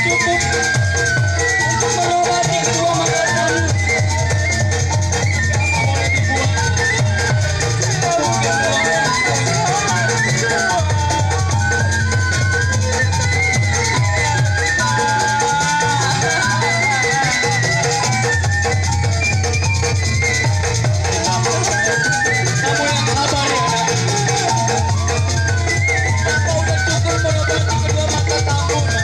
cukup untuk mengobati kedua mata kamu. Apa boleh dibuat? Mungkin kamu yang sabar ya, nak. Apa udah cukup mengobati kedua mata kamu, nak?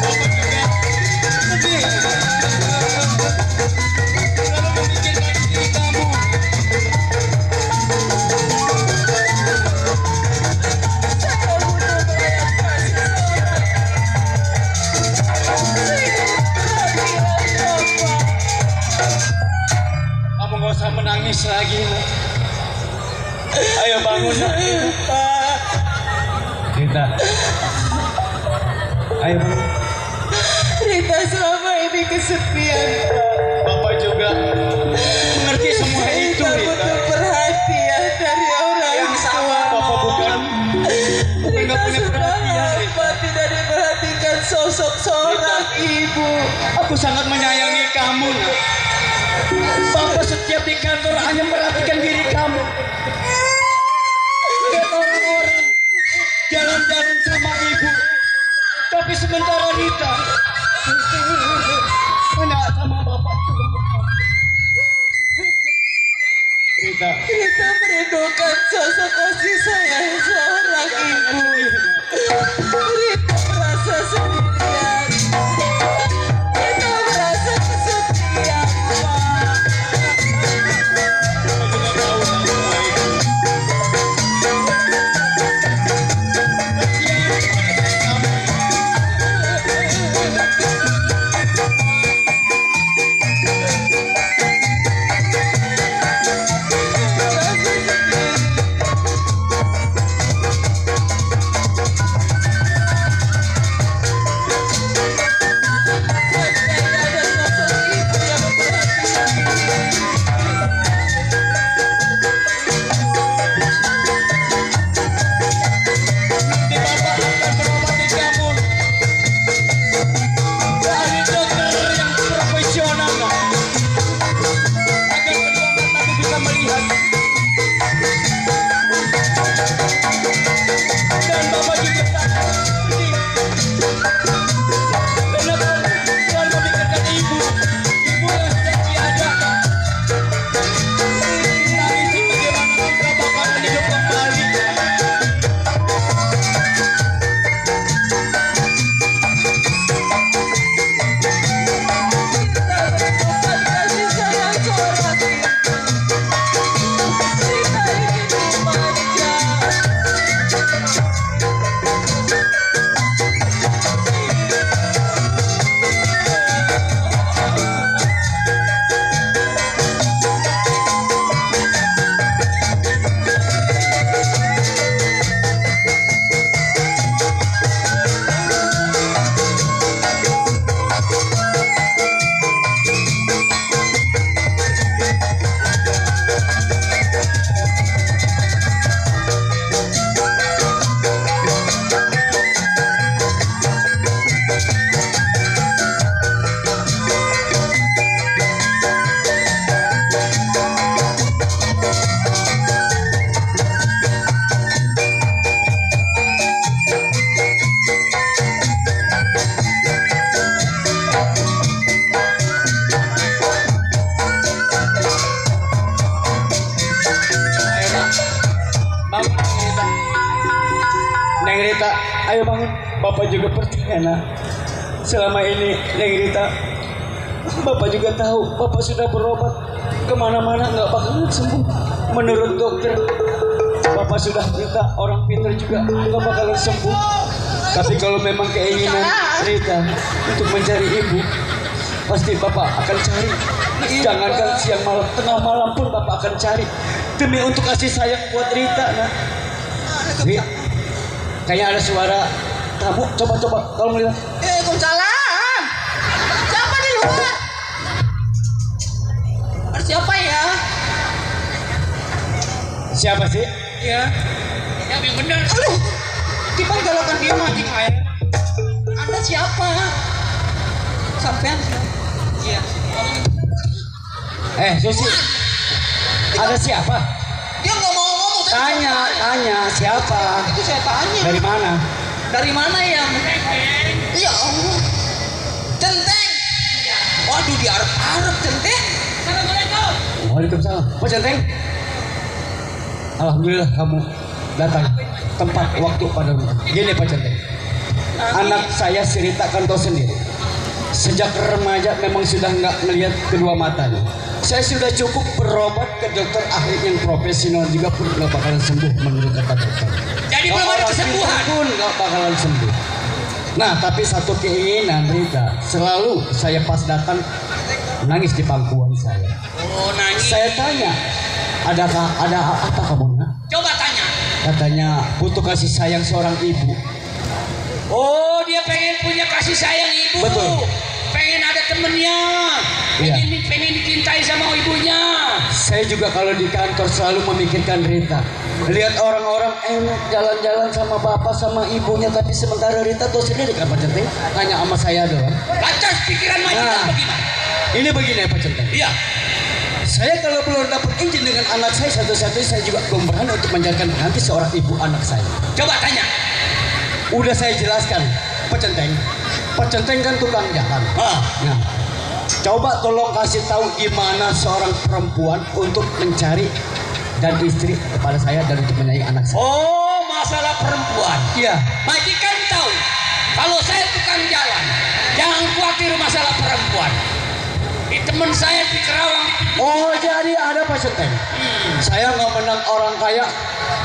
Bapak juga sedih selalu memikirkan diri kamu. Kamu gak usah menangis lagi, nak. Ayo bangun, nak. Rita. Ayo bangun. Rita selama ini kesepian. Bapak juga mengerti semua itu, Rita Rita. butuh perhatian dari orang Yang tua. sabar, Bapak bukan gak Rita punya sudah perhatian, Rita. lama tidak diperhatikan sosok seorang ibu. Aku sangat menyayangi kamu, nak. Bapak setiap di kantor hanya perhatikan diri kamu. Lihat orang-orang jalan-jalan sama ibu, tapi sementara Rita hanya sama bapak. Rita, Rita merindukan sosok kasih sayang seorang ibu. Rita merasa sendirian. Rita merasa kesepian, Pak. aku tidak tahu semua itu. Kasihan kepada kamu. Ada sosok ibu yang memperhatikan. Nanti bapak akan mengobati kamu dari dokter yang profesional, nak. Agar kedua matamu bisa melihat. Dan bapak juga tak sedih karena kamu selalu memikirkan ibu. Ibu yang sudah tiada, nak. Tangisi bagaimanapun kau bakalan hidup kembali. Kasih sayang seorang ibu. Rita ingin dimanja. Ayo, nak. Bangun, Neng Rita. Neng Rita, ayo bangun. Bapak juga percaya, nak. Selama ini, Neng Rita, Bapak juga tahu. Bapak sudah berobat kemana-mana nggak bakalan sembuh. Menurut dokter, Bapak sudah minta orang pintar juga nggak bakalan sembuh. Tapi kalau memang keinginan Rita untuk mencari ibu, pasti Bapak akan cari. Jangankan siang malam, tengah malam pun Bapak akan cari demi untuk kasih sayang buat Rita, nak. Ri, kayaknya ada suara tamu. Coba tolong lihat. Waalaikumsalam. Siapa di luar? Siapa ya? Siapa sih? Iya. Yang benar. Aduh. Tiba galakan dia mati air. Anda siapa? Sampean siapa? Iya. Susi. Ada siapa? Dia nggak mau ngomong. Tanya siapa? Itu saya tanya. Dari mana? Dari mana ya? Ya Allah. Centeng. Waduh, diarep-arep centeng. Assalamualaikum. Waalaikumsalam. Pak Centeng. Alhamdulillah kamu datang tempat waktu pada gini Pak Centeng. Anak saya Sirita kan tahu sendiri. Sejak remaja memang sudah nggak melihat kedua matanya. Saya sudah cukup berobat ke dokter ahli yang profesional juga pun nggak bakalan sembuh menurut kata dokter. Jadi belum ada kesembuhan. Pun nggak bakalan sembuh. Nah tapi satu keinginan Rita, selalu saya pas datang nangis di pangkuan saya. Oh nangis. Saya tanya, ada apa kamu nak? Coba tanya. Katanya butuh kasih sayang seorang ibu. Oh dia pengen punya kasih sayang ibu. Betul. Pengen ada temennya. Iya. Pengen dicintai sama ibunya. Saya juga kalau di kantor selalu memikirkan Rita. Lihat orang-orang enak jalan-jalan sama bapak sama ibunya, tapi sementara Rita tuh sendiri kan Pak Centeng, hanya sama saya doang. Lantas pikiran majikan Nah. bagaimana? Ini begini ya Pak Centeng. Iya. Saya kalau belum dapat izin dengan anak saya satu-satunya, saya juga belum berani untuk menjadikan pengganti seorang ibu anak saya. Coba tanya. Udah saya jelaskan, Pak Centeng. Pak Centeng kan tukang jalan. Nah, coba tolong kasih tahu gimana seorang perempuan untuk mencari dan istri kepada saya dan untuk menyayangi anak saya. Oh masalah perempuan. Iya. Majikan tahu. Kalau saya tukang jalan, jangan khawatir masalah perempuan. Di teman saya di Kerawang. Oh jadi ada Pak Centeng. Saya nggak menang orang kaya,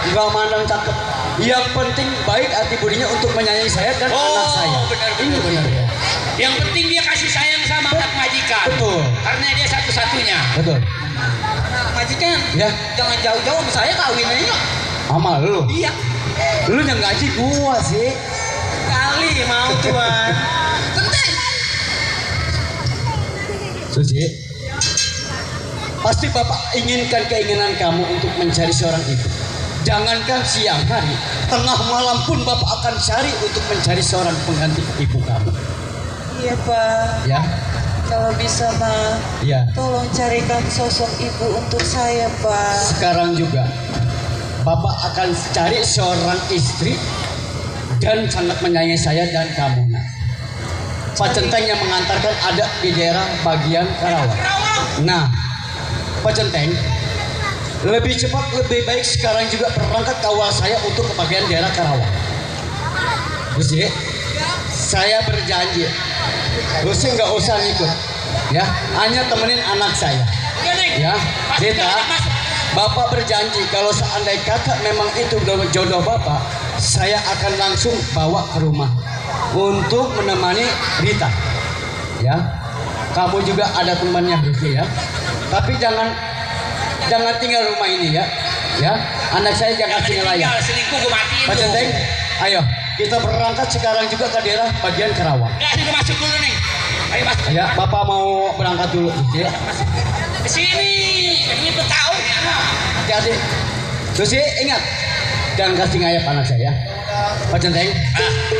nggak mandang cakep. Yang penting baik hati budinya untuk menyayangi saya dan anak saya. Benar, Ini benar ya. Yang penting dia kasih sayang sama anak majikan. Betul. Karena dia satu-satunya. Betul. Majikan. Ya. Jangan jauh-jauh sama saya kawin aja. Amal lu. Iya. Lu yang gaji gua sih. Kali mau tuan. Penting. Suci. Pasti Bapak inginkan keinginan kamu untuk mencari seorang ibu. Jangankan siang hari, tengah malam pun Bapak akan cari untuk mencari seorang pengganti ibu kamu. Iya Pak, Ya, kalau bisa mah ya. tolong carikan sosok ibu untuk saya Pak. Sekarang juga Bapak akan cari seorang istri dan sangat menyayangi saya dan kamu. Nah, Pak Centeng yang mengantarkan ada di daerah bagian Karawang. Nah, Pak Centeng, lebih cepat lebih baik sekarang juga berangkat kawal saya untuk ke bagian daerah Karawang. Terus ya, saya berjanji, terus nggak usah ikut, ya, hanya temenin anak saya. Ya, Rita, Bapak berjanji kalau seandainya kata memang itu jodoh Bapak, saya akan langsung bawa ke rumah untuk menemani Rita. Ya, kamu juga ada temannya Rita ya. Tapi jangan tinggal rumah ini ya. Ya, anak saya jangan tinggal layak. Selingkuh gue matiin. Pak Centeng, ayo kita berangkat sekarang juga ke daerah bagian Karawang. Nggak, ini masuk dulu nih. Ayo mas. Ya, Bapak mau berangkat dulu, ya. Ke sini. Ini tahu. Hati-hati. Terus ya, ingat, jangan kasih ngayap anak saya. Pak Centeng,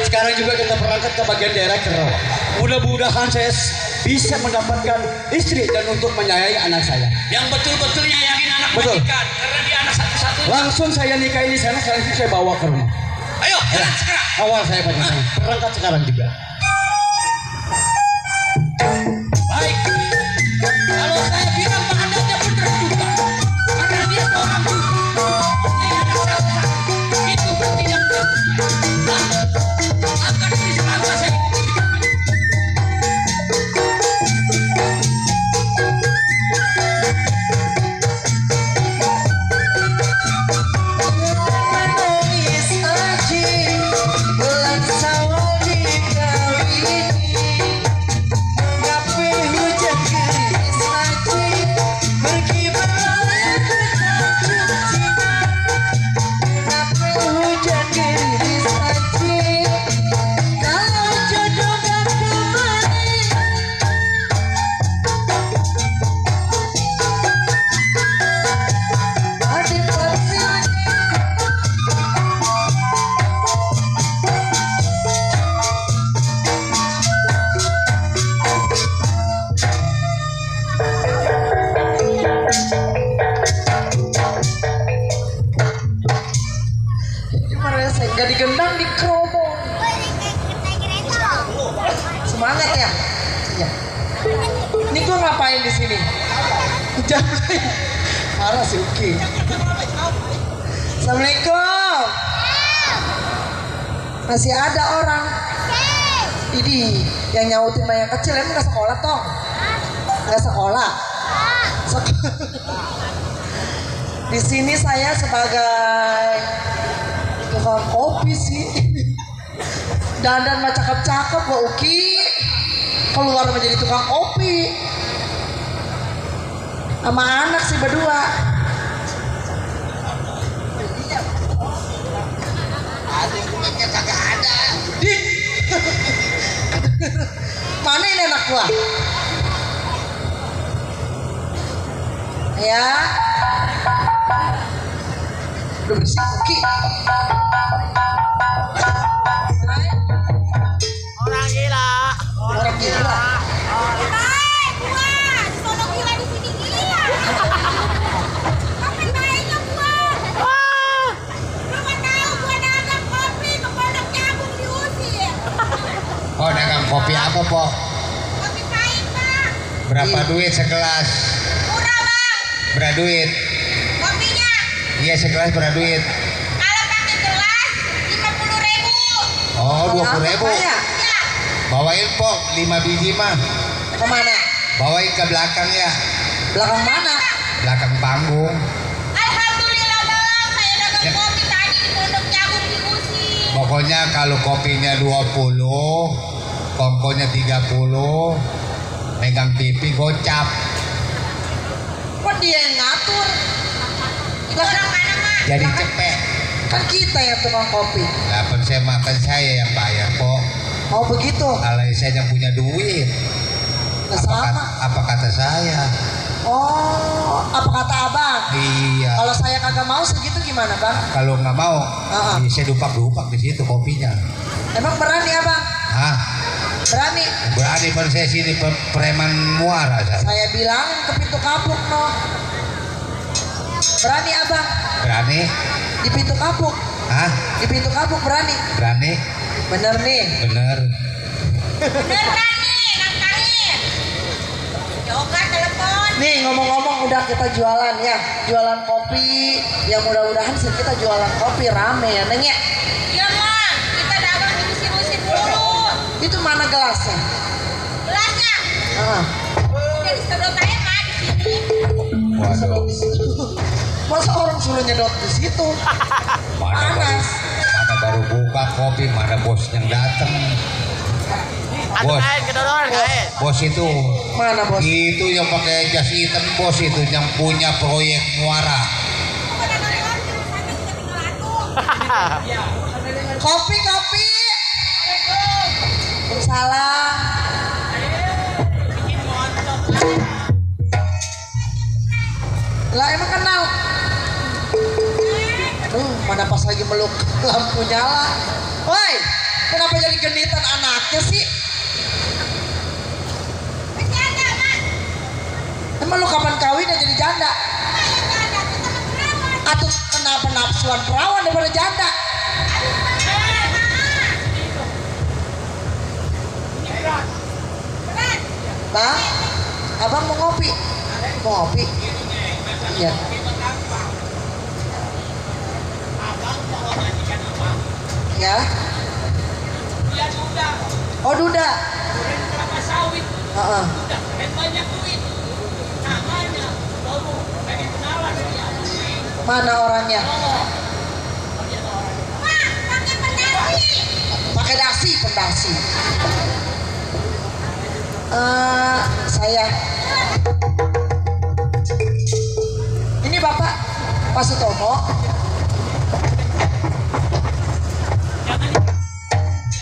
sekarang juga kita berangkat ke bagian daerah Karawang. Mudah-mudahan saya bisa mendapatkan istri dan untuk menyayangi anak saya. Yang betul-betul nyayangin anak Betul. majikan. Karena dia anak satu-satunya. Langsung saya nikahin di sana, sekarang saya bawa ke rumah. Ayo, jalan sekarang. Awal saya Pak Centeng, berangkat sekarang juga. Baik. Kalau saya bilang Pak Adatnya benar juga. Karena dia seorang ibu. Dia anak satu-satu. Itu berarti yang akan diselama saya. Menangis aji bulan sawal di Marah si Uki. Assalamualaikum. Masih ada orang. Ini yang nyautin mah yang kecil, emang nggak sekolah toh? Nggak sekolah. Di sini saya sebagai tukang kopi sih. Dandan mah cakep-cakep Mbak Uki. Keluar menjadi tukang kopi. Sama anak sih berdua. Dokumennya kagak ada. Di. Mana ini anak gua? Ya. Udah bersih Uki. Orang gila. Orang gila. Baik, gua. Di sono gila di sini gila. Kapan baiknya gua? Lu nggak tahu gua dagang kopi ke Pondok Jagung diusir. Oh, dagang kopi apa, Po? Kopi pahit, Pak. Berapa duit segelas? Murah, Bang. Berapa duit? Kopinya Iya, segelas berapa duit? kalau pakai gelas 50.000. Oh, 20.000. Ya. Ya, Bawain, Po, 5 biji mah. Kemana? Bawain ke belakang ya. Belakang mana? Belakang panggung. alhamdulillah, Bang. Saya dagang Ya. kopi tadi di Pondok Jagung diusir. Pokoknya kalau kopinya 20, kongkonya 30, megang pipi gocap. Kok dia yang ngatur? Itu orang mana, Mak? Jadi cepet. Kan kita yang tukang kopi. Dapat saya makan saya yang bayar, Po. Oh begitu. Kalau saya yang punya duit. Nah, Apa sama. kata, apa kata saya? Oh, apa kata abang? Iya. Kalau saya kagak mau segitu gimana bang? Kalau nggak mau, Ah. saya dupak-dupak di situ kopinya. Emang berani abang? Hah? Berani? Berani pada saya sini preman muara saya. Saya bilangin ke pintu kapuk no. Berani abang? Berani? Di pintu kapuk? Hah? Di pintu kapuk berani? Berani? Bener nih. Bener. Bener kan nih, nantangin. Yoga telepon. Nih ngomong-ngomong udah kita jualan ya. Jualan kopi. Ya mudah-mudahan sih kita jualan kopi rame ya Neng ya. Iya, Mak. Kita dagang diusir-usir dulu. Itu mana gelasnya? Gelasnya Ah. udah disedot aja, Mak, di sini. Waduh. Masa orang suruh nyedot di situ? Mana baru, Panas. mana baru buka kopi, mana bos yang datang. Ada Bos, kain kedodoran kain. bos itu. Mana bos? Itu yang pakai jas hitam, bos itu yang punya proyek muara. Kopi kopi. Salam. Lah emang kenal. Mana pas lagi meluk lampu nyala. Woi, kenapa jadi genitan anaknya sih? Bercanda, Mak. Emang lu kapan kawin jadi janda? Saya janda, kita mau berawat. Atau kenapa nafsuan perawan daripada janda? Berat. Bang, abang mau ngopi? Mau ngopi? Iya. Ya. Oh duda. Heeh. Mana orangnya? Mak, pakai pendasi. Pakai dasi, pendasi. Saya. Ini Bapak Pak Sutomo.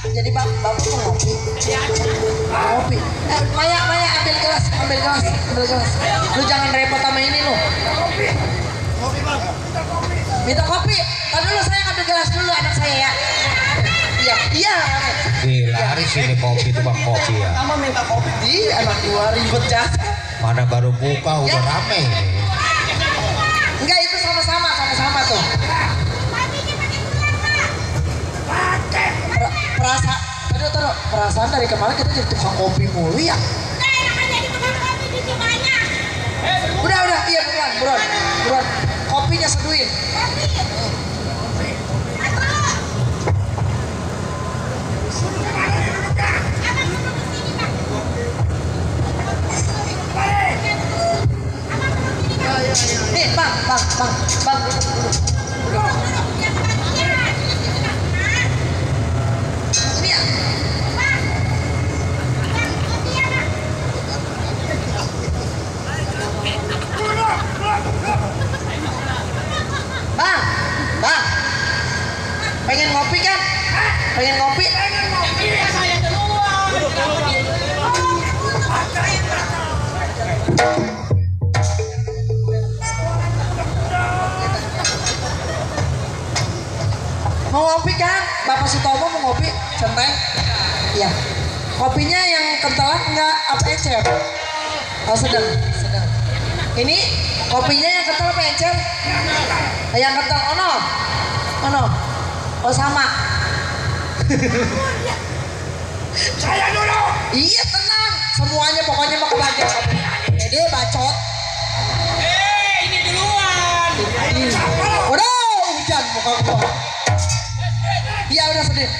Jadi Bapak mau ngopi. Mau ngopi. Maya, ambil gelas. Lu jangan repot sama ini lu. Minta kopi. Tadi dulu saya ngambil gelas dulu anak saya ya. Iya. Laris ini kopi itu bang kopi ya. Kamu minta kopi. Iya, anak gua ribet jasa. Mana baru buka udah Ya. rame ini. Enggak itu sama-sama tuh. Perasaan dari kemarin kita jadi tukang kopi mulu ya. Nah, enak aja di tukang kopi di Cimanya. Udah, iya buruan. Kopinya seduhin. Nih, bang. Ini ya. Bang, pengen ngopi kan? Pengen ngopi? Saya duluan. Mau ngopi kan? Bapak Sutomo mau ngopi? Santai? Iya. Kopinya yang kental enggak apa encer? Oh sedang. Ini kopinya yang kental apa encer? Yang kental, ono. Oh sama. Saya dulu. Iya tenang, semuanya pokoknya mau kebagian kopi. Jadi bacot. Ini duluan. Waduh, hujan muka gua. Iya udah sedih.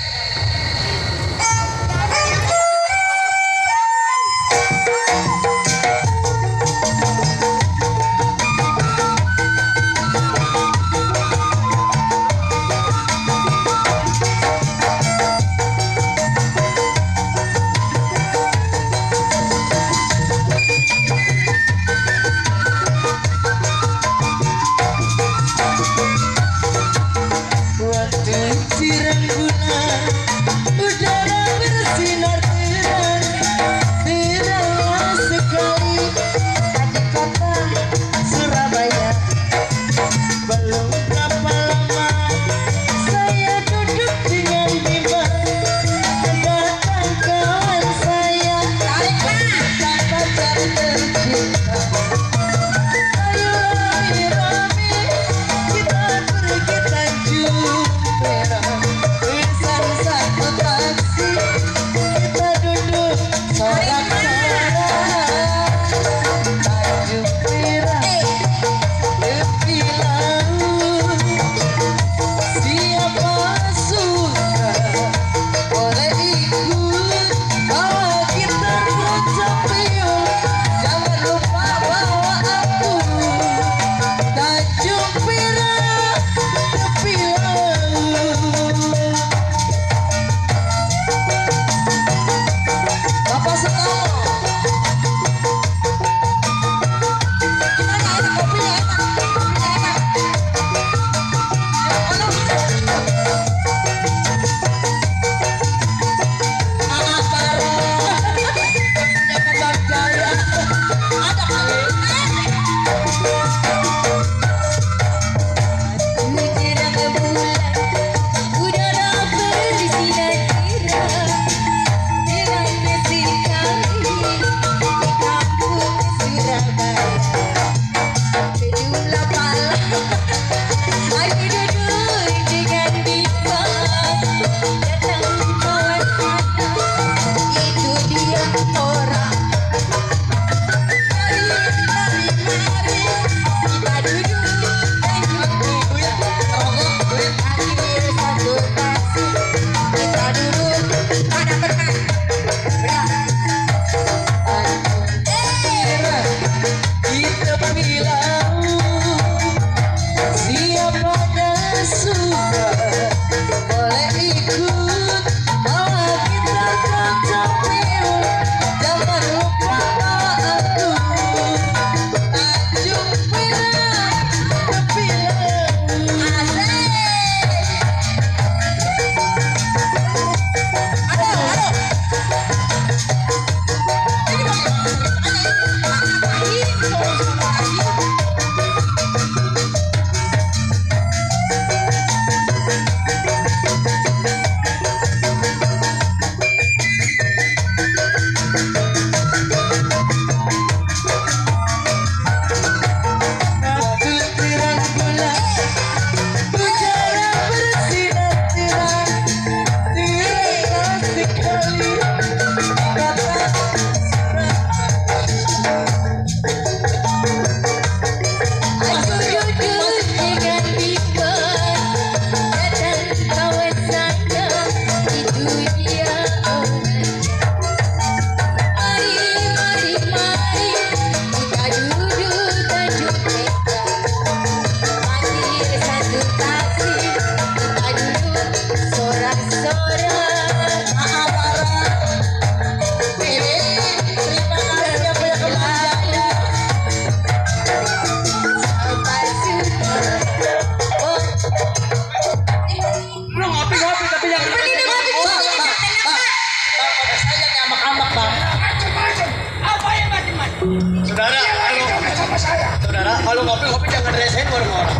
kalau ngopi jangan resain orang-orang.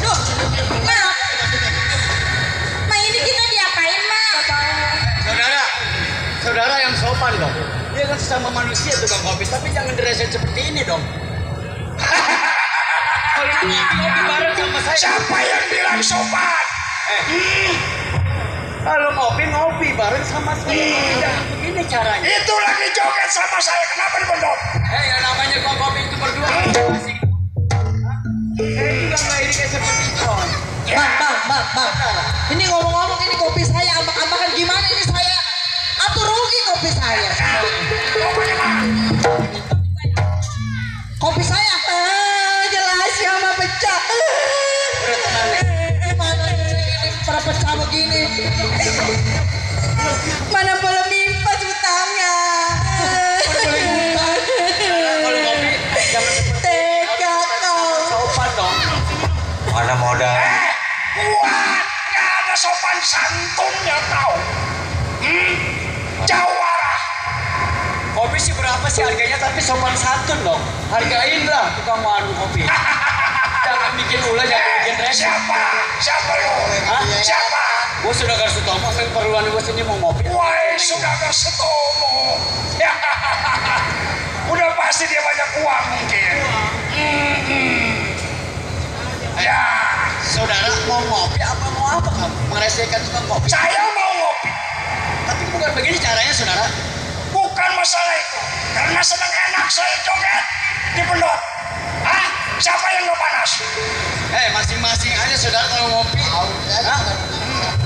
Duh, Mak. Ma ini kita diapain, Mak? Saudara yang sopan dong. Dia kan sesama manusia tukang kopi, tapi jangan diresain seperti ini dong. Kalau ngopi bareng sama saya. Siapa yang bilang sopan? Kalau ngopi bareng sama saya. Jangan begini caranya. Itu lagi joget sama saya, kenapa dibendot? Yang namanya kopi itu berdua. Asik. Saya juga nggak ini kayak seperti itu. Bang. Ini ngomong-ngomong ini kopi saya ambak-ambakan gimana ini saya? Atur rugi kopi saya. Kopi saya jelas ya mah pecah. Mana ini pada pecah begini? Mana boleh mimpas utangnya? Kalau ngopi jangan Tega kau. sopan dong. Mana modal? Kuat, gak ada sopan santunnya tau. Jawara. Kopi sih berapa sih harganya, tapi sopan santun dong. Hargain lah tukang warung kopi. Jangan bikin ulah, jangan bikin rese. Siapa lo? Hah? Siapa? Gue sudah gak Sutomo, keperluan gue sini mau ngopi. Wah, sudah Setomo. Udah pasti dia banyak uang mungkin. Ya, Saudara mau ngopi apa mau apa kamu? Meresehkan tukang kopi. saya mau ngopi. Tapi bukan begini caranya, saudara. Bukan masalah itu. Karena senang enak saya joget di pendot. Hah? Siapa yang gak panas? Masing-masing aja saudara kalau ngopi. Hah?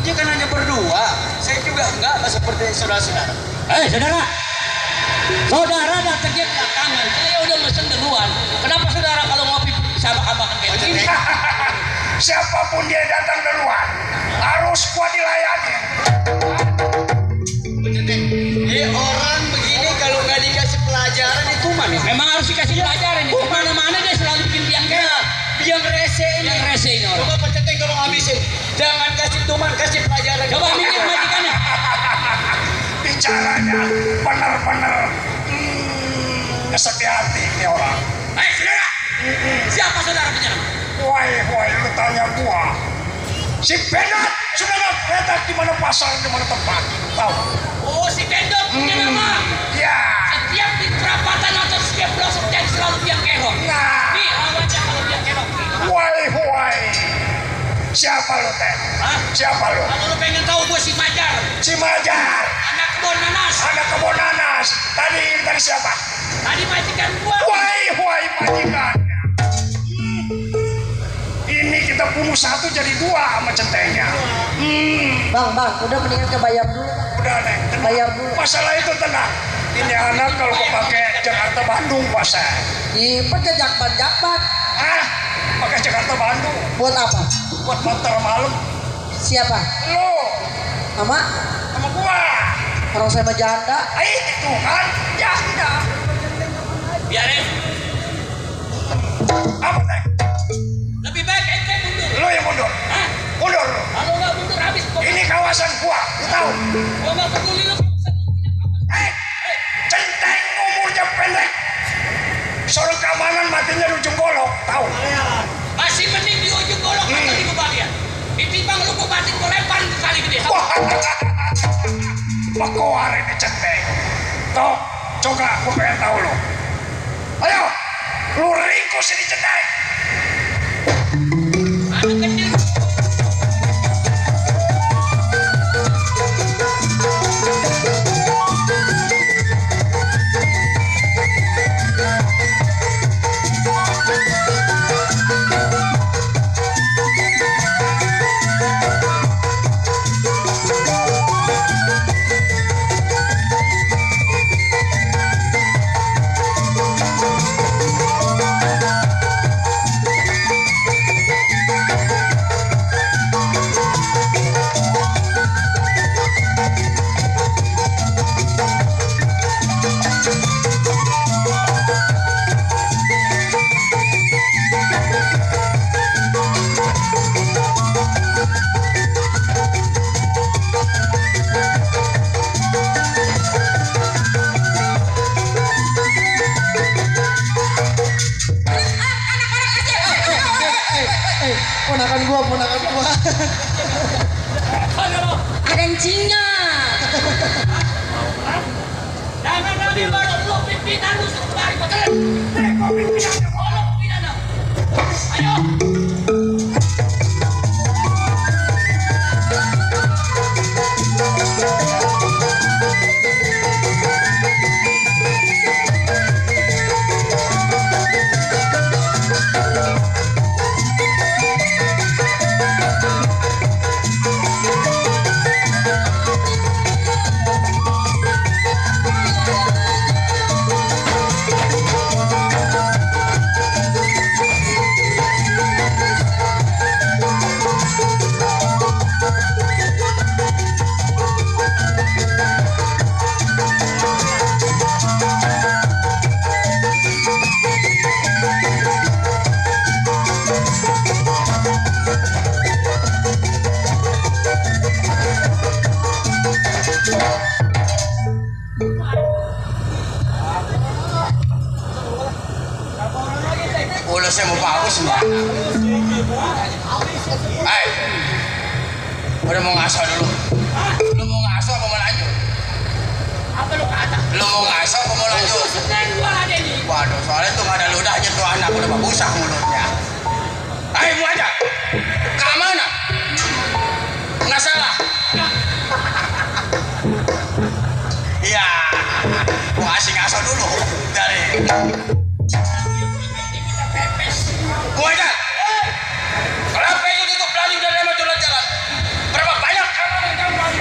Dia kan hanya berdua. Saya juga enggak seperti saudara-saudara. Saudara. Saudara datangnya belakangan. Saya udah mesen duluan. Kenapa saudara kalau ngopi sabak-sabakan kayak gini? Siapapun dia datang duluan harus kuat dilayani. Orang begini kalau nggak dikasih pelajaran itu mana? Memang harus dikasih pelajaran ini. Kemana-mana dia selalu bikin biang kerok. Yang rese ini. Yang rese ini orang. Coba percetin kalau ngabisin. Jangan kasih tuman, kasih pelajaran. Coba minyak majikannya. Bicaranya benar-benar kesedih hati ini orang. Saudara. Siapa saudara bicara? Woi, lu tanya gua. Si Benat sudah datang di mana pasar, di mana tempat. Tahu? Oh, si Bendot punya nama. Ya. Setiap di perapatan atau setiap pelosok dia selalu biang kerok. Nah. Nih, lawannya kalau biang kerok. Woi. Siapa lu teh? Hah? Siapa lu? Kalau lu pengen tahu gue si Majar. Si Majar. Anak kebon nanas. Anak kebun nanas. Tadi siapa? Tadi majikan gua. Woi, majikan. Ini kita bunuh satu jadi dua sama centengnya. Bang, udah mendingan ke bayar dulu. Udah Neng, tenang. Bayar dulu. Masalah itu tenang. Ini anak kalau kepake Jakarta Bandung puasa. Pakai jakban. Hah? Pakai Jakarta Bandung. Buat apa? Buat motor malam. Siapa? Lo Ama? sama gua. Orang saya mah janda. Itu kan janda. Biarin. Apa teh? Lebih baik ente mundur. Lo yang mundur. Hah? Mundur lo. Kalau nggak mundur habis. Ini kawasan gua. Lu tahu? Gua nggak peduli lu. Centeng umurnya pendek. Soal keamanan matinya di ujung golok. Tahu? Masih mending di ujung golok atau di kebagian. Ditimbang lu gua batin gua lempar ke kali gede. Wah. Pekoar ini centeng. Toh, coba gua pengen tahu lo. Ayo, lu ringkus ini centeng. Anak kecil. Ponakan gua. Ada encingnya. Jangan lagi baru lu pimpinan lu sekali betul. Kok pimpinannya ngolok pimpinan. Ayo. Ulasnya mau bagus mbak. Udah mau ngaso dulu. Lu mau ngaso apa mau lanjut? Apa lu kata? Lu mau ngaso apa mau lanjut? Waduh, soalnya tuh gak ada ludahnya tuh anak udah babusah mulutnya. Ayo mau aja. Keamanan. Nggak salah. Iya. Gua kasih ngaso dulu dari. Gua aja. Kenapa itu tutup pelajing dari maju jalan? Berapa banyak kamar yang kamu lagi?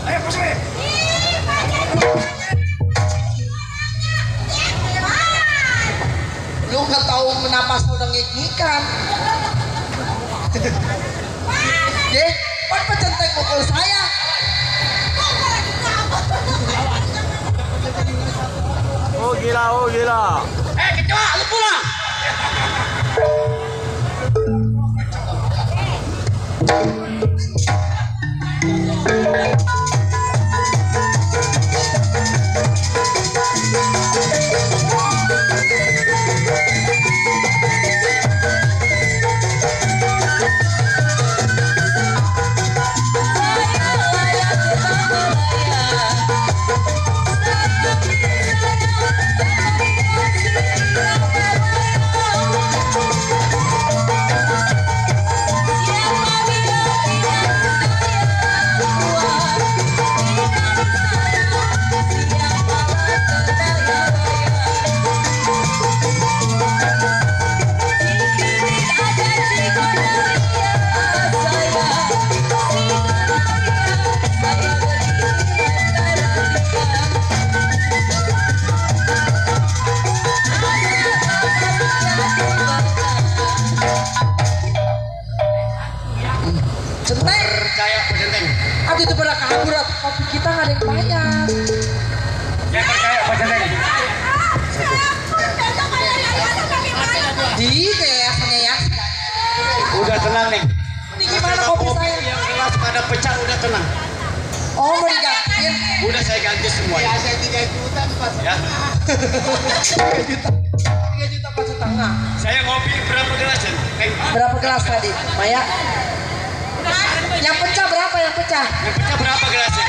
Ayo Paswe. Lu nggak tahu kenapa sudah ngikikan. Deh, kan pecenteng mukul saya. Oh gila. Kecoa, lu pulang. Aduh itu pada kabur, kopi kita nggak ada yang bayar. Yang percaya Pak Jendeng. Di yayasannya ya. Udah tenang nih. Ini gimana kopi saya? Yang kelas pada pecah udah tenang. Oh mau digantiin? Udah saya ganti semuanya. Ya saya 3 juta Pak. Ya. 3 juta. 3 juta Pak setengah. Saya ngopi berapa gelas ya? Berapa gelas tadi, Maya? Yang pecah berapa yang pecah? Yang pecah berapa gelasnya?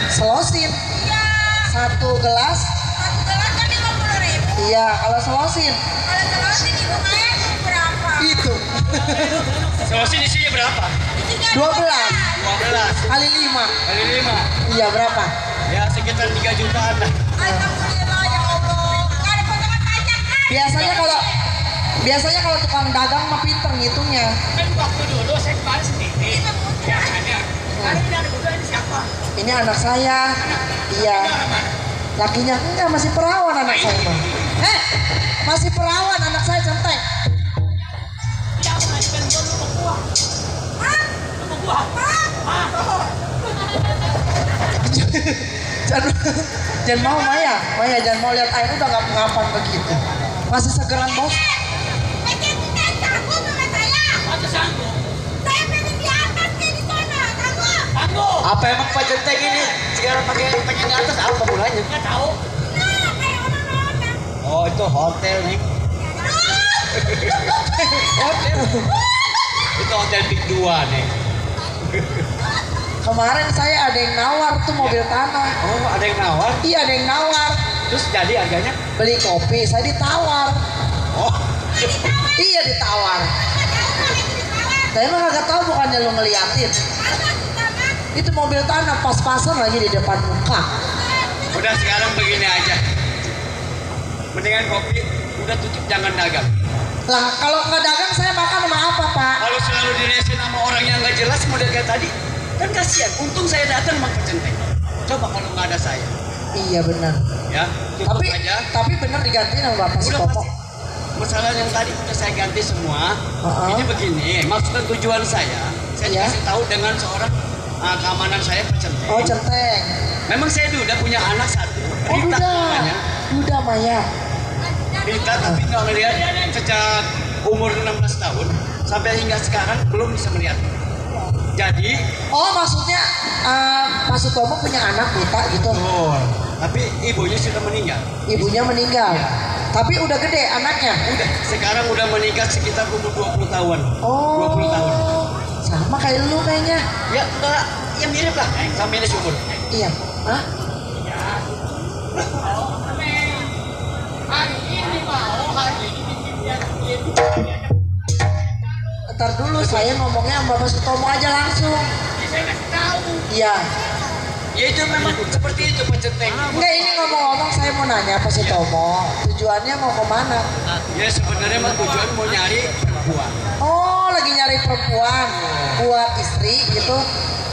Selosin. 1 gelas. 1 gelas kan 50.000. Iya, kalau selosin. Kalau selosin ibu Maya Itu. Selosin isinya berapa? 12 12 kali 5. kali 5. Iya berapa? Ya sekitar 3 jutaan lah. Alhamdulillah ya Allah. Gak ada potongan pajak kan? Biasanya kalau tukang dagang mah pinter ngitungnya. Kan waktu dulu saya kemarin sendiri. Biasanya. Sekarang ini ada berdua ini siapa? Ini anak saya. Iya. Lakinya enggak, masih perawan anak saya mah. Masih perawan anak saya centeng. Jangan mau Maya jangan mau lihat air udah nggak pengapan begitu. Masih segeran bos. Kan sanggup sama saya. Masa sanggup? Saya pengen di atas kayak di sana. Sanggup. Sanggup? Apa emang Pak Centeng ini sekarang pakai pengen di atas apa mulanya? Nggak tahu. Nah, kayak orang-orang. Oh itu hotel nih. Hotel. Itu hotel Big 2 nih. Kemarin saya ada yang nawar tuh mobil tanah. Oh ada yang nawar. Iya ada yang nawar. Terus jadi harganya? Beli kopi saya ditawar. Oh. Iya ditawar. Saya mah kagak tahu, bukannya lu ngeliatin. Itu mobil tanah pas-pasan lagi di depan muka. Udah sekarang begini aja. Mendingan kopi udah tutup, jangan dagang. Lah kalau nggak dagang saya makan sama apa Pak? Kalau selalu diresin sama orang yang nggak jelas model kayak tadi, kan kasihan. Untung saya datang Mang Centeng. Coba kalau nggak ada saya, Iya benar. ya cukup Tapi aja. benar digantiin sama Bapak si Udah Popok. pasti. Masalah yang tadi udah saya ganti semua. Uh-uh. Ini begini, maksud dan tujuan saya Iya. dikasih tahu dengan seorang keamanan saya Pak Centeng. Oh centeng. Memang saya udah punya anak satu, Oh Rita namanya. Duda Maya. Rita, tapi nggak ngelihat sejak umur 16 tahun sampai hingga sekarang belum bisa melihat. Jadi, Oh maksudnya Pak Sutomo punya anak buta gitu. tapi ibunya sudah meninggal. Ibunya meninggal. Iya. Tapi udah gede anaknya. Udah, sekarang udah menikah sekitar umur 20 tahun. Oh. 20 tahun. Sama kayak lu kayaknya. Ya, enggak, ya mirip lah sama ini seumur. Iya. Hah? Ntar dulu saya ngomongnya sama Bapak Sutomo aja langsung. Iya. Ya itu memang seperti itu Pak Centeng. Enggak, ini ngomong-ngomong saya mau nanya Pak Sutomo, tujuannya mau kemana? Ya sebenarnya mah tujuan mau nyari perempuan. Oh, lagi nyari perempuan buat istri gitu.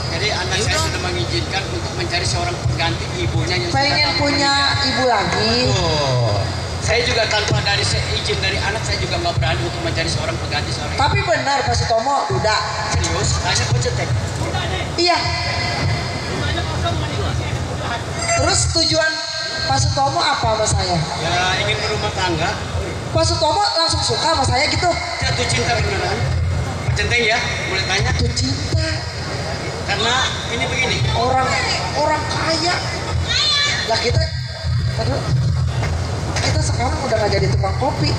Jadi anak saya sudah mengizinkan untuk mencari seorang pengganti ibunya yang sudah Pengen lama punya meninggal. ibu lagi. Oh. Saya juga tanpa dari izin dari anak, saya juga nggak berani untuk mencari seorang pengganti seorang ibu. Tapi benar Pak Sutomo, Duda. Serius, tanya Pak Centeng. Iya. Terus tujuan Pak Sutomo apa sama saya? Ya ingin berumah tangga, Pak Sutomo langsung suka sama saya gitu. jatuh cinta beneran. Pak Centeng ya, boleh tanya? Tuh cinta. Karena ini begini, Orang kaya. Lah kita, aduh, kita sekarang udah nggak jadi tukang kopi.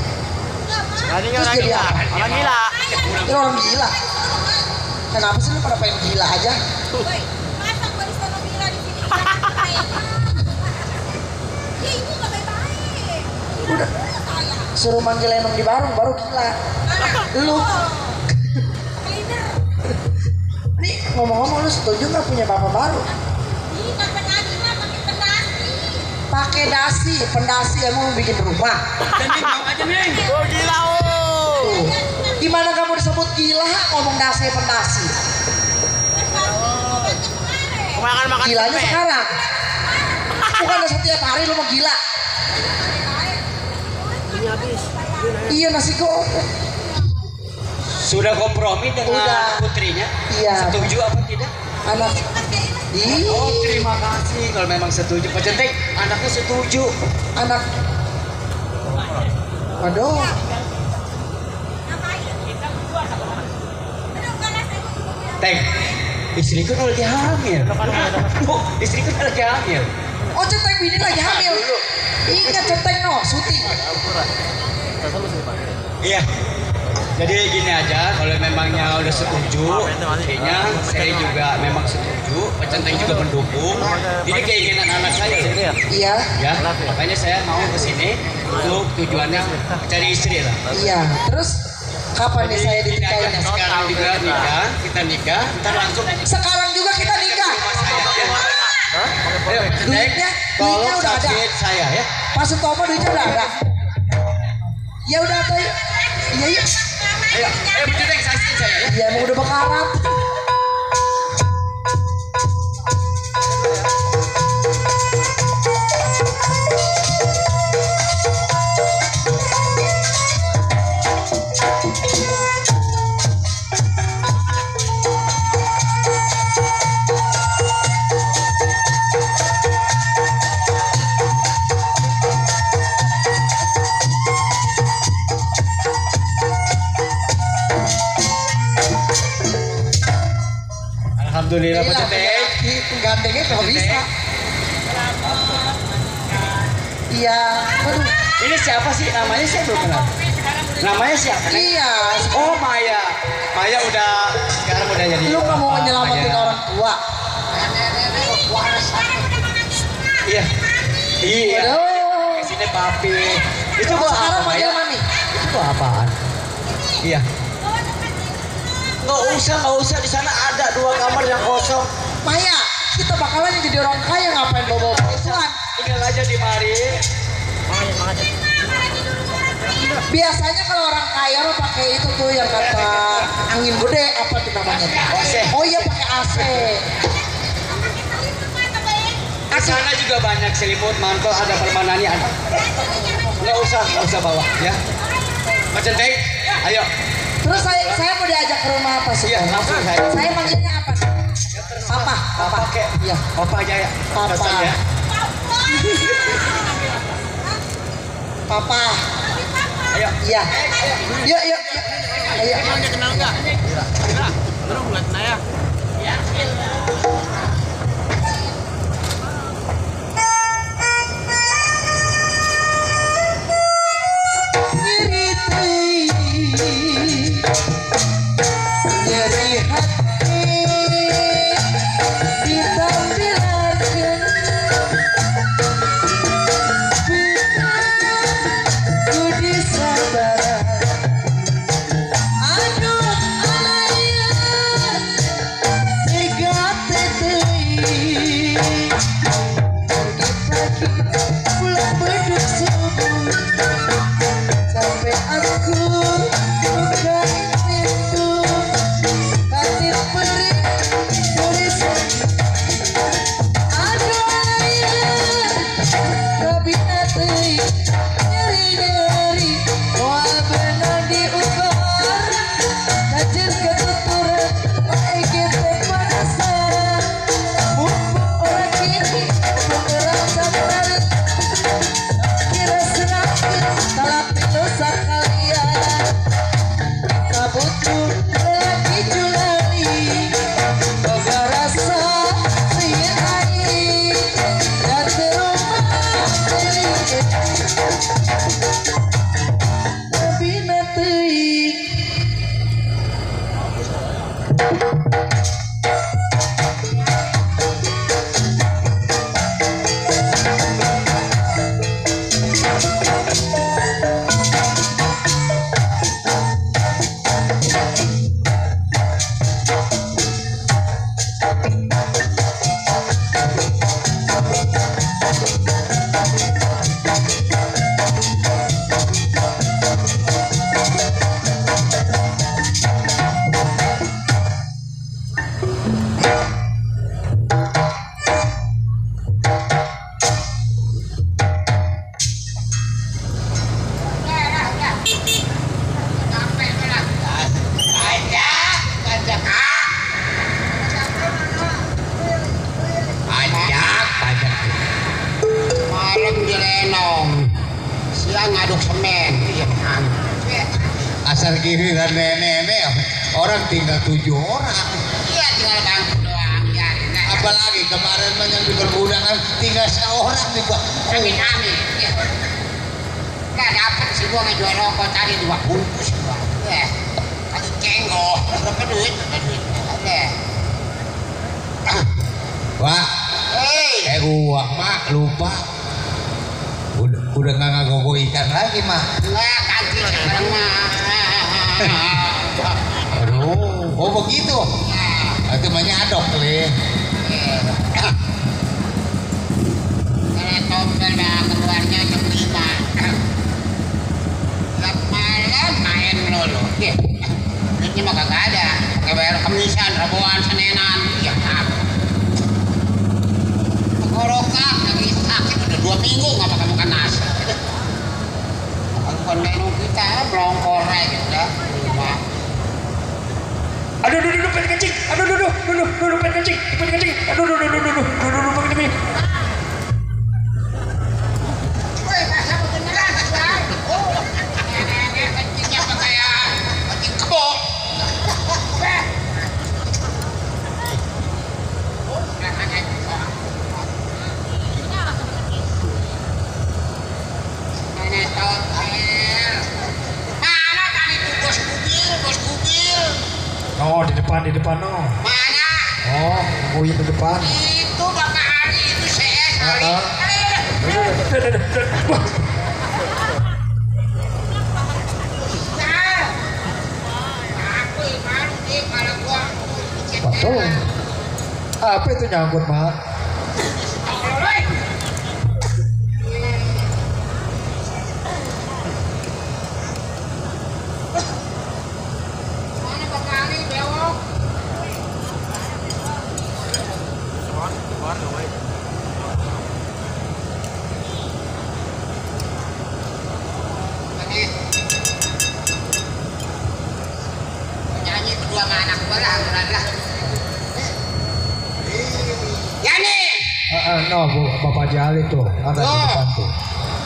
Terus jadi apa? Orang gila. Ini orang gila. Kenapa sih lu pada pengen gila aja? Woi, masa gua di sana gila di sini? Ya ibu gak baik-baik. Udah. Saya. Suruh manggil emang di warung baru gila. Lu. Cleaner. Nih ngomong-ngomong lu setuju nggak punya bapak baru? Ih, gak penasi mah pakai penasi. Pakai dasi, pendasi emang mau bikin rumah. dan ini mau aja Neng. Oh gila oh. Tuh. Gimana kamu disebut gila ngomong dasi pendasi? Makan Gilanya tempe. sekarang. Bukan setiap hari lu mau gila. Iya nasi goreng. Sudah kompromi dengan Udah. putrinya? Iya. Setuju apa tidak? Anak. Ih, Oh terima kasih kalau memang setuju Pak Centeng, anaknya setuju. anak. Waduh. Teng, istriku kan lagi hamil. Bu, istriku kan lagi hamil. Oh centeng bini lagi hamil. Ingat centeng no, syuting. Iya. Jadi gini aja, kalau memangnya udah setuju, kayaknya saya juga memang setuju, Pak Centeng juga mendukung. Ini keinginan anak saya, Iya, ya. Makanya saya mau ke sini untuk tujuannya cari istri lah. iya. Terus Kapan nih saya dinikahin? Sekarang juga nikah, kita nikah, ntar langsung. Sekarang juga kita nikah. Ayo, Duitnya tolong udah ada. saksiin saya ya. Pak Sutomo duitnya udah ada. Ya udah tuh. Iya iya. Ayo Bu Ceteng, saksiin saya ya. Ya emang udah bakarat. Alhamdulillah Pak Ceteng. Gandengnya kalau bisa. Iya. Waduh. Ini siapa sih namanya? Saya belum kenal. Namanya siapa? Neng? Iya. Oh Maya. Maya udah sekarang udah jadi. Lu nggak mau nyelamatin Maya. orang tua? Iya. Iya. Waduh. Kesini papi. Itu gua Sekarang apa Maya? manggil mami. Itu gua apaan? Iya. Nggak usah di sana ada 2 kamar yang kosong. Maya, kita bakalan jadi orang kaya ngapain bawa begituan? Tinggal aja di mari. Biasanya kalau orang kaya mah pakai itu tuh yang kata angin gede apa tuh namanya? AC. Oh iya pakai AC. Di sana juga banyak selimut, mantel, ada permanannya ada. Nggak usah bawa ya. Pak Ceteng, ayo. Terus saya mau diajak ke rumah apa sih? Iya, langsung saya. Saya manggilnya apa? Papa. Oke. Iya. Papa aja ya. Papa. Pesan ya. Papa. Ayo. Iya. Yuk. Ayo. Emang dia kenal nggak? Kira. Belum nggak kenal ya? Nyeri hati ditampilakan ku disabaran. Aduh ayah tega teteh pagi pulang beduk subuh sampai aku buka pintu batin perih dari sakit. Aduh ayah tapi hati nyeri moal benang diukur tajir ketuturan pakai ketek penasaran mumpung orang kini bergerak sabar kira serapkan tapi dosa kalian kabutuh lelaki julali boga rasa sihir air dan terumah teringin tapi nanti malam di Lenong, siang ngaduk semen. Asal kiri dan nenek orang tinggal 7 orang. Iya tinggal bangku doang. Ya, Apalagi kemarin mah yang di pergudangan tinggal 1 orang nih Pak. amin. Ya. Nggak dapet sih gua ngejual rokok tadi 2 bungkus gua. Ya. Kasih cenggol. Berapa duit? Ada. Wah, gua mak lupa. Udah nggak ngagogo ikan lagi mah. Enggak, ganti sekarang mah. Aduh, oh begitu. Itu banyak adok kali. Kalau tombel dah keluarnya jam 5. Tiap malam main melulu. Ini mah kagak ada. Pakai bayar kemisan, rabuan, senenan. Ya tenggorokan lagi sakit udah 2 minggu nggak makan nasi. Bukan menu kita belum korek ya. Aduh, pengen kencing. Aduh, pengen kencing. Aduh, pengen kencing. Woi, masa beneran kan? Oh, nenek kencingnya apa kayak kencing kebo? Nenek totel. Mana tadi tuh bos kubil? Oh, di depan no. Mana? Oh, buih di depan. Itu Bapak Ali, itu CS Ali. Betul. Apa itu nyangkut, Mak? Mana Bapak Ali bewok? Nyanyi berdua sama anak gua lah. Yani, No, Bu, Bapak Jali tuh, ada di depan tuh.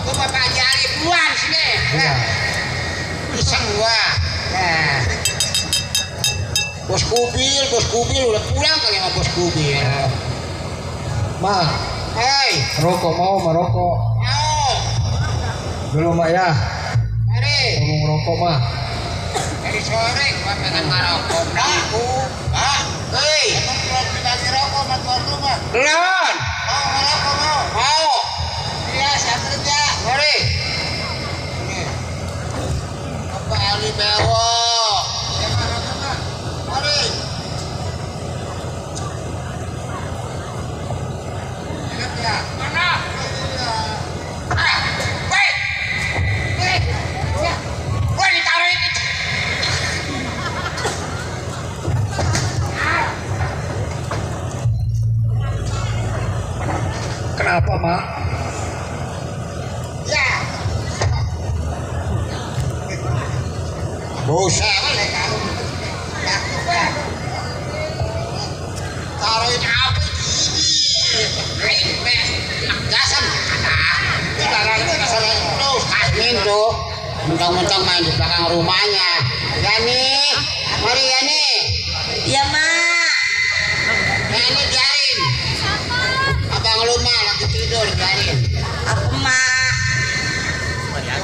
gua Bapak Jali duluan sini. Iya. Pisang gua. Nah. Bos kubil udah pulang kali sama bos kubil. Mak, Hei, rokok mau merokok. mau, Dulu, Mak ya. mari. Ngomong rokok, Mak. Dari sore gua pengen ngerokok. Pak, hei. Emang belum dikasih rokok sama tuan rumah? Belum. Mau ngerokok mau? Mau. Iya, saya kerja. Mari. Ini. Bapak Ali bewok. Mari. Ingat ya? Mana? Woi. Woi, ditaruhin itu. Kenapa, Mak? Ya. Dosa kali kamu. Taruhin apa ini? Ain pes, gasan. Sekarang masalah itu Kasmin tuh. Mentang-mentang main di belakang rumahnya. Yani, mari Yani. Iya, Mak. Yani biarin. Abang lu mah lagi tidur biarin. Apa, Mak?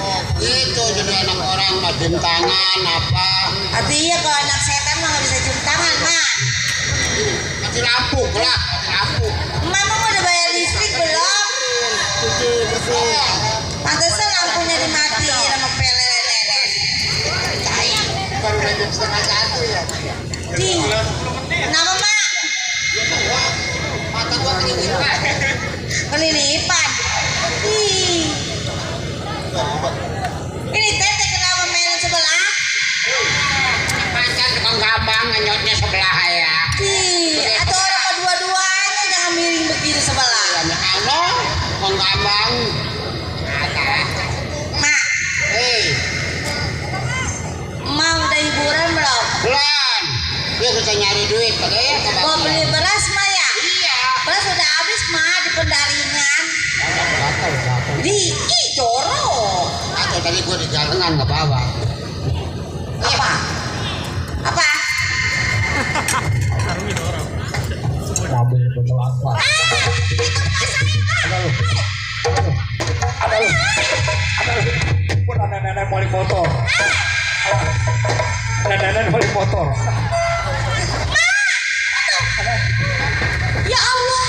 Oh, gitu jadi anak orang mah jam tangan apa. Artinya kalau anak setan mah nggak bisa cium tangan, Mak. Mati lampu gelap, mati lampu. Mama udah bayar listrik belum? Pantesan lampunya dimatiin sama pelele-lele. Baru udah jam 12:30 ya. Di. Kenapa, Mak? Mata gua kelilipan. Kelilipan. Ih. Ini Tete kenapa mainan sebelah? Pacar tukang gabang nyotnya sebelah ya. Ih, atau orang kedua-duanya jangan miring begitu sebelah. Allah, tukang gabang. Mak, Hei, Mak udah hiburan belum? belum. Dia bisa nyari duit tadi ya ke Mau bagian. beli beras, Mak ya? Iya. Beras udah habis, Mak, di pendaringan. Di, ih, jorok. Atau tadi gua di jalanan nggak bawa. Apa? Apa? Mobil betul apa? Ada nenek balik motor. Nenek balik motor. Ya Allah,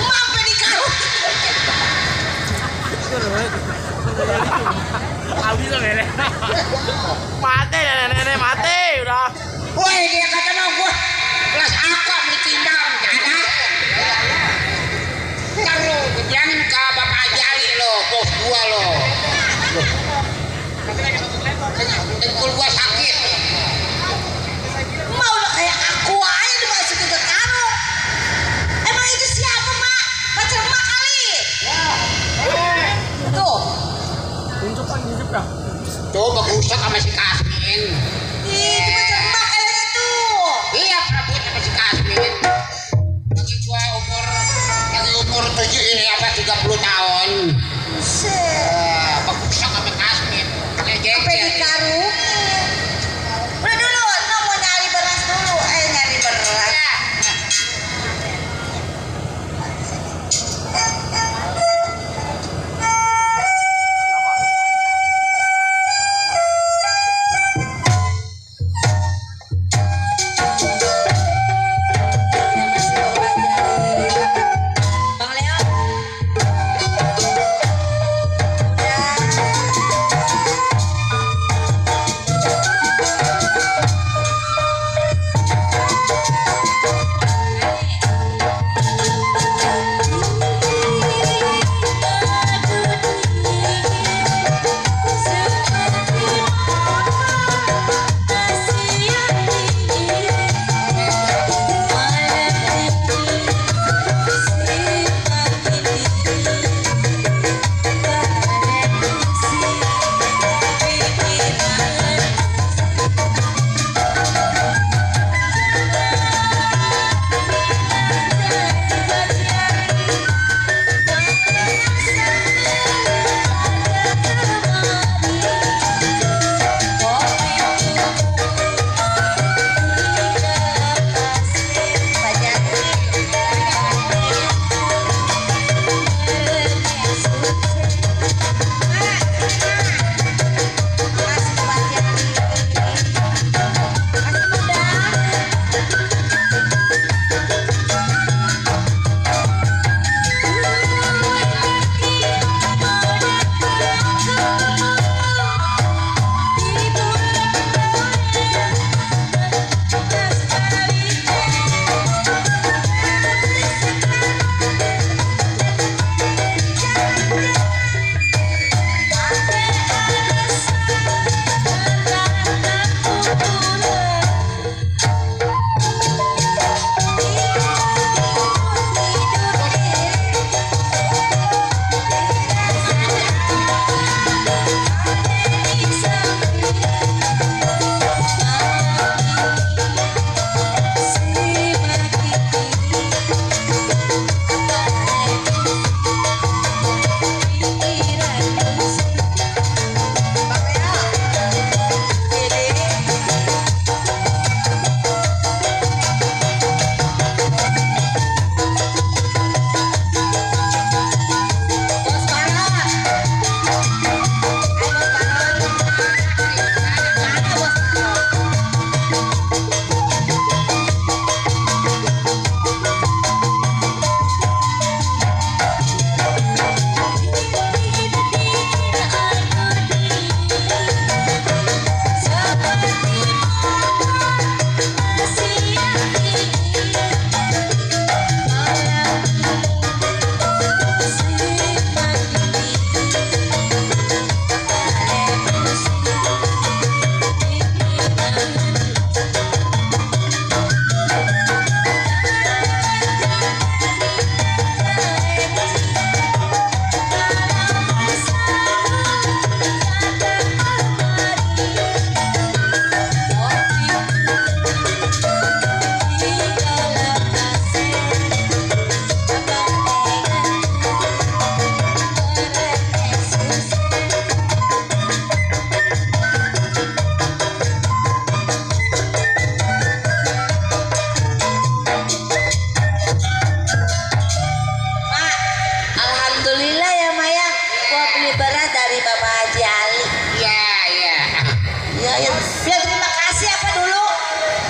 Mak apa dikau? Habis lah nenek. Mati nenek mati. dia kata mau gua kelas aku beli timbang ada. Ntar lo bilangin ke Bapak Haji Ali lo, bos gua lo. Dengkul gua sakit. Mau udah kayak aku aja dimasukin ke karung. Emang itu siapa, Mak? Pacar Mak kali. Tuh. Tuh bagusak sama si Kasmin. Itu pacar Mak kayaknya tuh. Iya, rambut sama si Kasmin. Lagi umur 7 ini apa 30 tahun. Buset. Bagusak sama Kasmin. Sampai di karung. Udah dulu, no mau nyari beras dulu. Nyari beras. Bang Leo.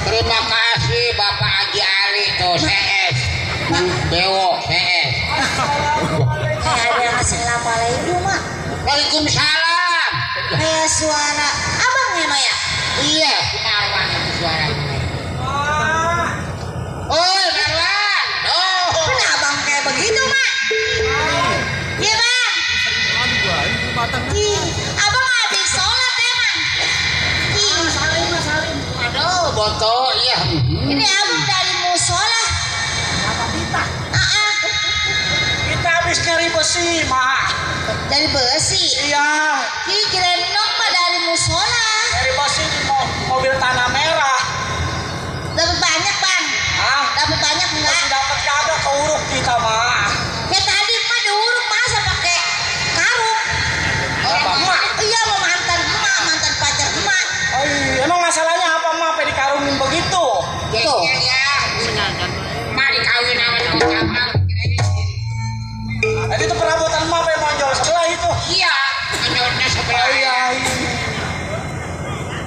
Terima kasih Bapak Haji Ali tuh CS Bewo CS. Ada assalamualaikum mak. Waalaikumsalam. Kayak suara abang ya Maya. Iya, Marwan itu suaranya. boto ya. Ini abang dari musola. Kita habis nyari besi, Mak. Dari besi. Iya, Kirain nong mah dari musola. nyari besi di mobil tanah merah. Dapat banyak bang. Ah, Dapat banyak enggak? masih dapat kagak keuruk kita, Mak. Kayak tadi mah diuruk masa pakai karung. Apa, Mak? Iya mau mantan emak, mantan pacar emak. Oh iya, emang masalahnya apa, Mak? Apa dikarungin begitu? Tuh. Mak dikawin sama siapa? Jadi itu perabotan Mak apa yang monjol sebelah itu? Iya, monjolnya sebelah. Iya.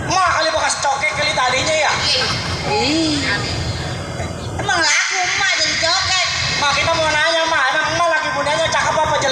Mak kali bekas cokek kali tadinya ya? Emang laku emak jadi joket. Mak kita mau